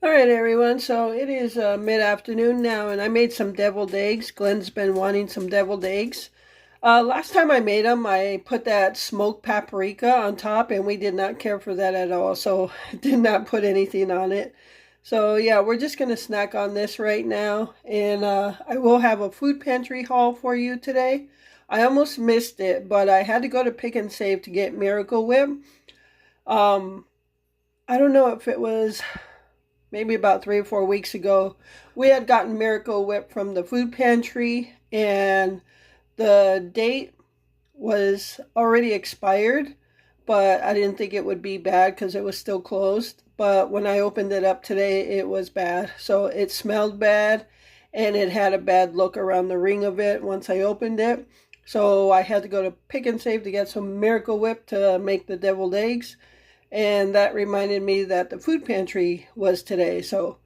All right, everyone. So it is mid-afternoon now, and I made some deviled eggs. Glenn's been wanting some deviled eggs. Last time I made them, I put that smoked paprika on top, and we did not care for that at all. So did not put anything on it. So yeah, we're just gonna snack on this right now, and I will have a food pantry haul for you today. I almost missed it, but I had to go to Pick and Save to get Miracle Whip. Um, I don't know if it was maybe about 3 or 4 weeks ago, we had gotten Miracle Whip from the food pantry, and the date was already expired, but I didn't think it would be bad because it was still closed. But when I opened it up today, it was bad. So it smelled bad, and it had a bad look around the ring of it once I opened it. So I had to go to Pick and Save to get some Miracle Whip to make the deviled eggs. And that reminded me that the food pantry was today, so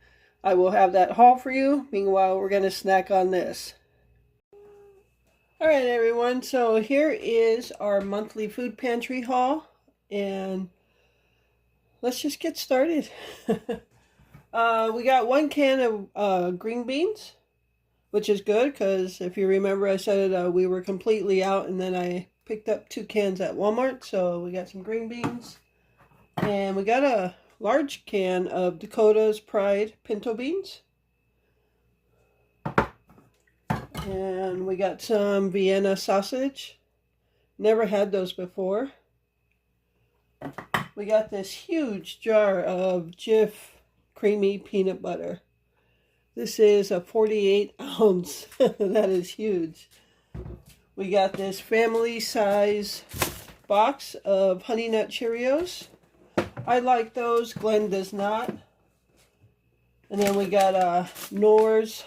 I will have that haul for you. Meanwhile, we're going to snack on this. All right, everyone, so here is our monthly food pantry haul, and let's just get started. We got 1 can of green beans, which is good because if you remember, I said we were completely out, and then I picked up 2 cans at Walmart, so we got some green beans. And we got a large can of Dakota's Pride pinto beans. And we got some Vienna sausage. Never had those before. We got this huge jar of Jif creamy peanut butter. This is a 48 ounce. That is huge. We got this family size box of Honey Nut Cheerios. I like those. Glenn does not. And then we got Knorr's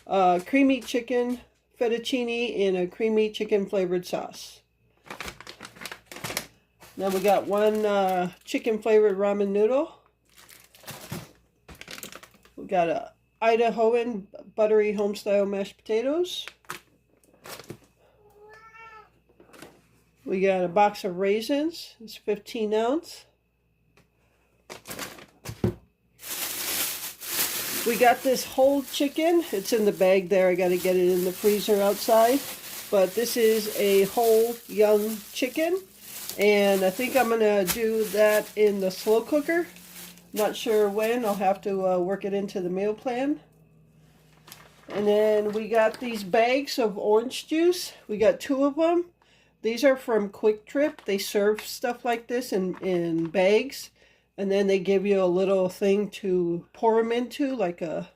creamy chicken fettuccine in a creamy chicken flavored sauce. Then we got one chicken flavored ramen noodle. We got a Idahoan buttery homestyle mashed potatoes. We got a box of raisins. It's 15 ounce. We got this whole chicken. It's in the bag there. I got to get it in the freezer outside. But this is a whole young chicken. And I think I'm going to do that in the slow cooker. Not sure when. I'll have to work it into the meal plan. And then we got these bags of orange juice. We got 2 of them. These are from Quick Trip. They serve stuff like this in bags. And then they give you a little thing to pour them into, like a,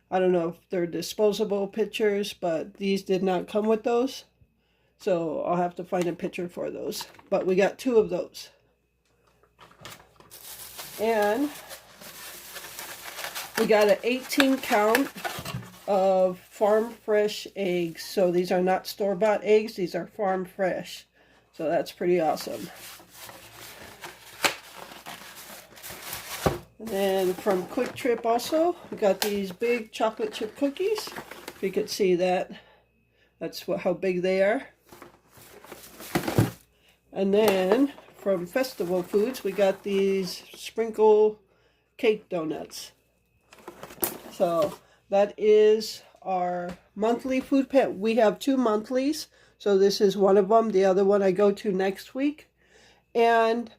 I don't know if they're disposable pitchers, but these did not come with those. So I'll have to find a pitcher for those. But we got 2 of those. And we got an 18 count of farm fresh eggs. So these are not store-bought eggs, these are farm fresh. So that's pretty awesome. And then from Quick Trip also, we got these big chocolate chip cookies. If you could see that, that's how big they are. And then from Festival Foods, we got these sprinkle cake donuts. So that is our monthly food pantry. We have 2 monthlies, so this is one of them. The other one I go to next week. And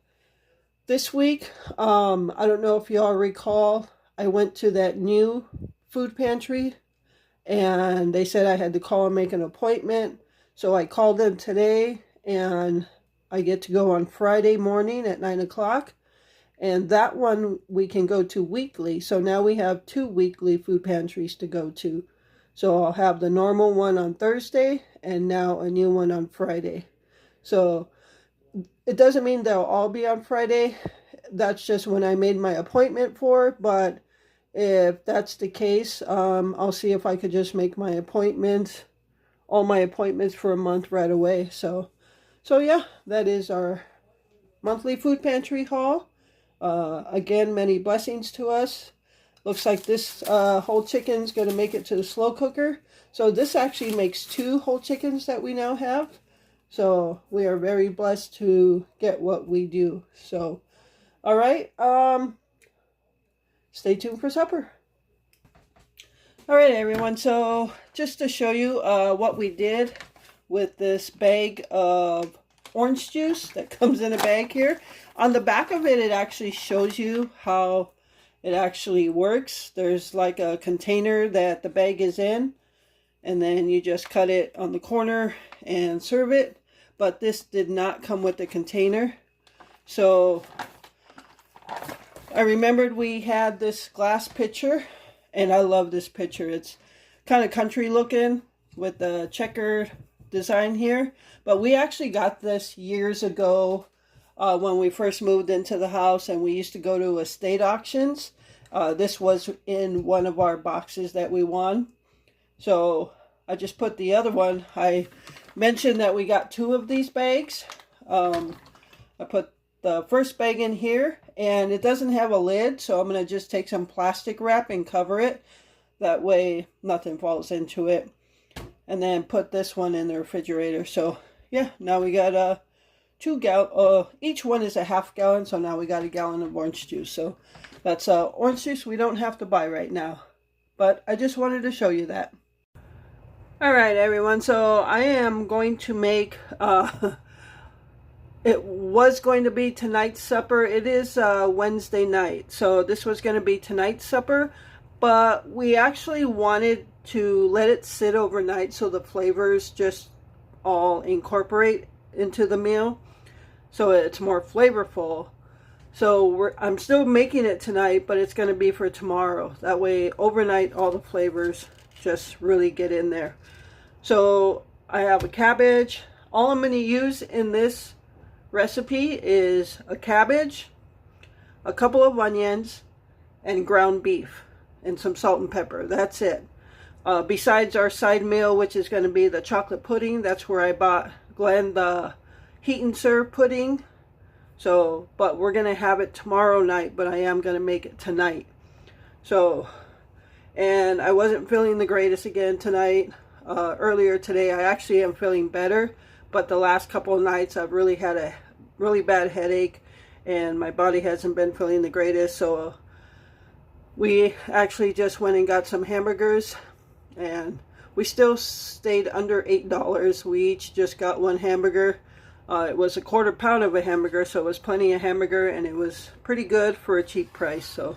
this week, I don't know if y'all recall, I went to that new food pantry, and they said I had to call and make an appointment. So I called them today, and I get to go on Friday morning at 9 o'clock. And that one we can go to weekly. So now we have 2 weekly food pantries to go to. So I'll have the normal one on Thursday and now a new one on Friday. So it doesn't mean they'll all be on Friday. That's just when I made my appointment for. But if that's the case, I'll see if I could just make my appointments, all my appointments for a month right away. So yeah, that is our monthly food pantry haul. Again, many blessings to us. Looks like this whole chicken's going to make it to the slow cooker. So this actually makes 2 whole chickens that we now have. So we are very blessed to get what we do. So, all right. stay tuned for supper. All right, everyone. So just to show you what we did with this bag of orange juice that comes in a bag here. On the back of it, it actually shows you how it actually works. There's like a container that the bag is in, and then you just cut it on the corner and serve it. But this did not come with the container. So I remembered we had this glass pitcher, and I love this pitcher. It's kind of country looking with the checkered design here. But we actually got this years ago when we first moved into the house, and we used to go to estate auctions. This was in one of our boxes that we won. So I just put the other one. I mentioned that we got 2 of these bags. I put the first bag in here, and it doesn't have a lid, so I'm going to just take some plastic wrap and cover it. That way nothing falls into it. And then put this one in the refrigerator. So yeah, now we got 2 gallons. Each one is a half gallon, so now we got a gallon of orange juice. So that's orange juice we don't have to buy right now. But I just wanted to show you that. All right, everyone. So I am going to make, it was going to be tonight's supper. It is Wednesday night. So this was going to be tonight's supper. But we actually wanted to let it sit overnight so the flavors just all incorporate into the meal. So it's more flavorful. So I'm still making it tonight, but it's going to be for tomorrow. That way, overnight, all the flavors just really get in there. So I have a cabbage. All I'm going to use in this recipe is a cabbage, a couple of onions, and ground beef, and some salt and pepper. That's it. Besides our side meal, which is going to be the chocolate pudding. That's where I bought Glenn the heat and serve pudding. So, but we're going to have it tomorrow night, but I am going to make it tonight. So, and I wasn't feeling the greatest again tonight. Earlier today, I actually am feeling better, but the last couple of nights I've really had a really bad headache, and my body hasn't been feeling the greatest. So we actually just went and got some hamburgers, and we still stayed under $8. We each just got 1 hamburger. It was a 1/4 pound of a hamburger, so it was plenty of hamburger, and it was pretty good for a cheap price. So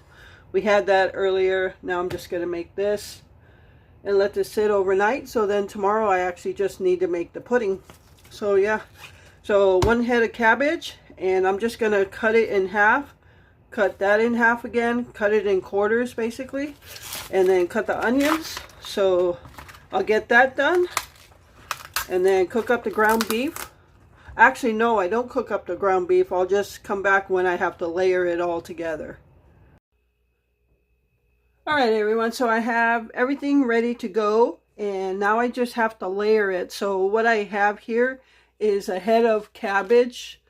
we had that earlier. Now I'm just going to make this and let this sit overnight. So then tomorrow I actually just need to make the pudding. So yeah, so 1 head of cabbage, and I'm just going to cut it in half. Cut that in half again, cut it in quarters basically, and then cut the onions. So I'll get that done, and then cook up the ground beef. Actually, no, I don't cook up the ground beef. I'll just come back when I have to layer it all together. All right, everyone, so I have everything ready to go, and now I just have to layer it. So what I have here is a head of cabbage,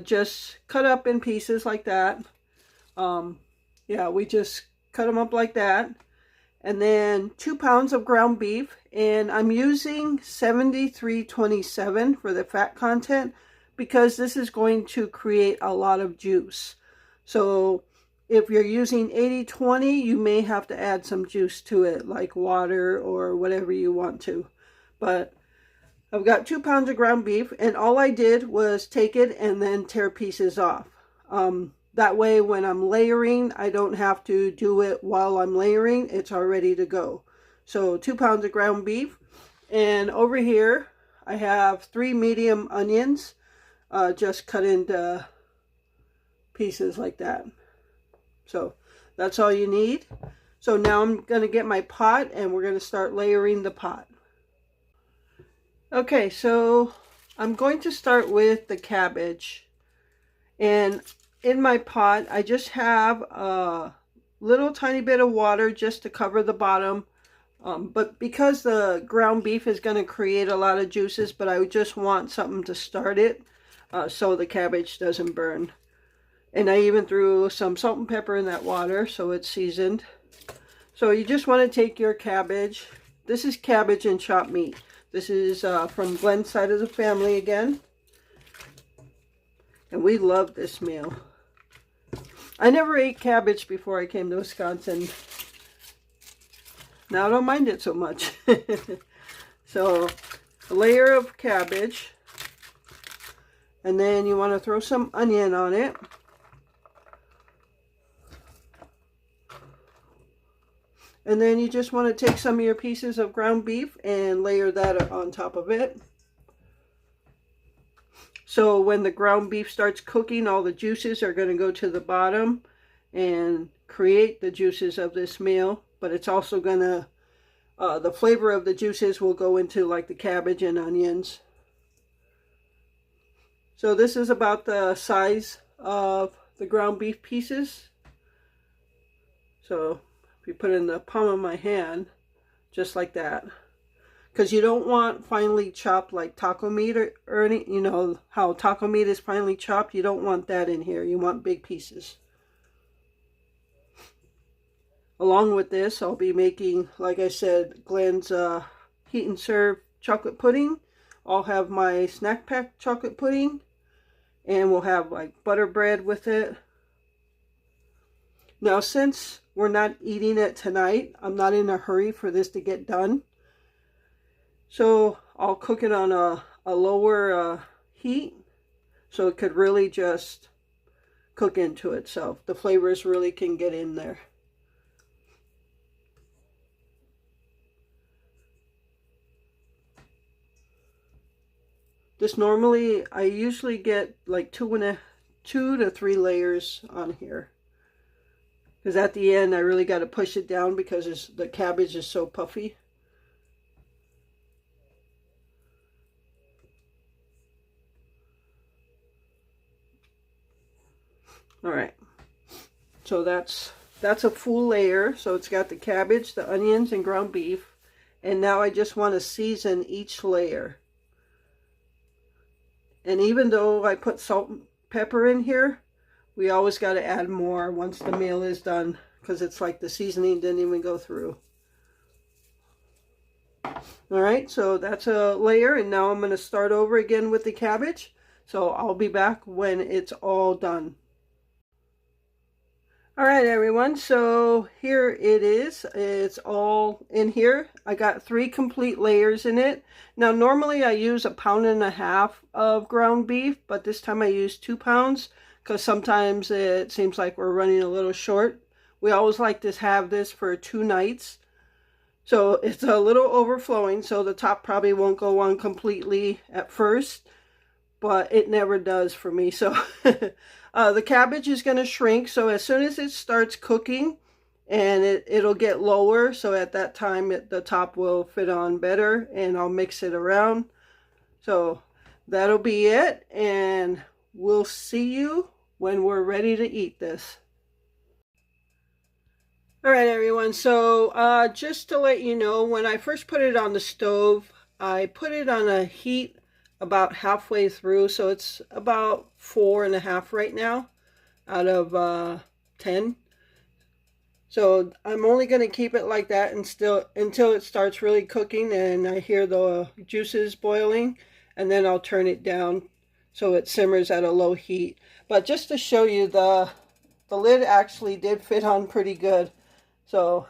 just cut up in pieces like that. Yeah, we just cut them up like that. And then 2 pounds of ground beef, and I'm using 73/27 for the fat content because this is going to create a lot of juice. So if you're using 80/20, you may have to add some juice to it, like water or whatever you want to. But I've got 2 pounds of ground beef, and all I did was take it and then tear pieces off. That way, when I'm layering, I don't have to do it while I'm layering. It's all ready to go. So 2 pounds of ground beef. And over here, I have 3 medium onions, just cut into pieces like that. So that's all you need. So now I'm going to get my pot, and we're going to start layering the pot. Okay, so I'm going to start with the cabbage. And in my pot, I just have a little tiny bit of water just to cover the bottom. But because the ground beef is going to create a lot of juices, but I just want something to start it so the cabbage doesn't burn. And I even threw some salt and pepper in that water so it's seasoned. So you just want to take your cabbage. This is cabbage and chopped meat. This is from Glenn's side of the family again. And we love this meal. I never ate cabbage before I came to Wisconsin. Now I don't mind it so much. So a layer of cabbage. And then you want to throw some onion on it. And then you just want to take some of your pieces of ground beef and layer that on top of it. So when the ground beef starts cooking, all the juices are going to go to the bottom and create the juices of this meal. But it's also going to, the flavor of the juices will go into like the cabbage and onions. So this is about the size of the ground beef pieces. So if you put it in the palm of my hand, just like that. Because you don't want finely chopped like taco meat or any, you know, how taco meat is finely chopped. You don't want that in here. You want big pieces. Along with this, I'll be making, like I said, Glenn's heat and serve chocolate pudding. I'll have my snack pack chocolate pudding. And we'll have like butter bread with it. Now, since we're not eating it tonight, I'm not in a hurry for this to get done. So I'll cook it on a lower heat so it could really just cook into itself. The flavors really can get in there. This normally, I usually get like 2 to 3 layers on here. Because at the end, I really got to push it down because the cabbage is so puffy. All right. So that's a full layer. So it's got the cabbage, the onions, and ground beef. And now I just want to season each layer. And even though I put salt and pepper in here, we always got to add more once the meal is done, because it's like the seasoning didn't even go through. All right, so that's a layer, and now I'm going to start over again with the cabbage. So I'll be back when it's all done. All right, everyone, so here it is. It's all in here. I got 3 complete layers in it. Now, normally I use 1.5 pounds of ground beef, but this time I used 2 pounds because sometimes it seems like we're running a little short. We always like to have this for 2 nights. So it's a little overflowing, so the top probably won't go on completely at first, but it never does for me. So the cabbage is going to shrink, so as soon as it starts cooking, and it'll get lower, so at that time the top will fit on better, and I'll mix it around. So that'll be it, and we'll see you when we're ready to eat this. All right, everyone, so just to let you know, when I first put it on the stove, I put it on a heat about halfway through, so it's about 4.5 right now out of 10. So I'm only going to keep it like that until it starts really cooking and I hear the juices boiling, and then I'll turn it down so it simmers at a low heat. But just to show you, the lid actually did fit on pretty good. So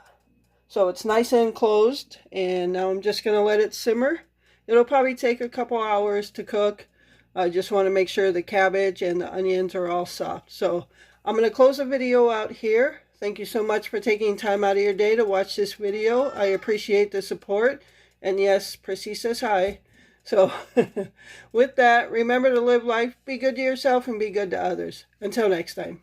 it's nice and closed, and now I'm just going to let it simmer. It'll probably take a couple hours to cook. I just want to make sure the cabbage and the onions are all soft. So I'm going to close the video out here. Thank you so much for taking time out of your day to watch this video. I appreciate the support. And yes, Prissy says hi. So with that, remember to live life, be good to yourself, and be good to others. Until next time.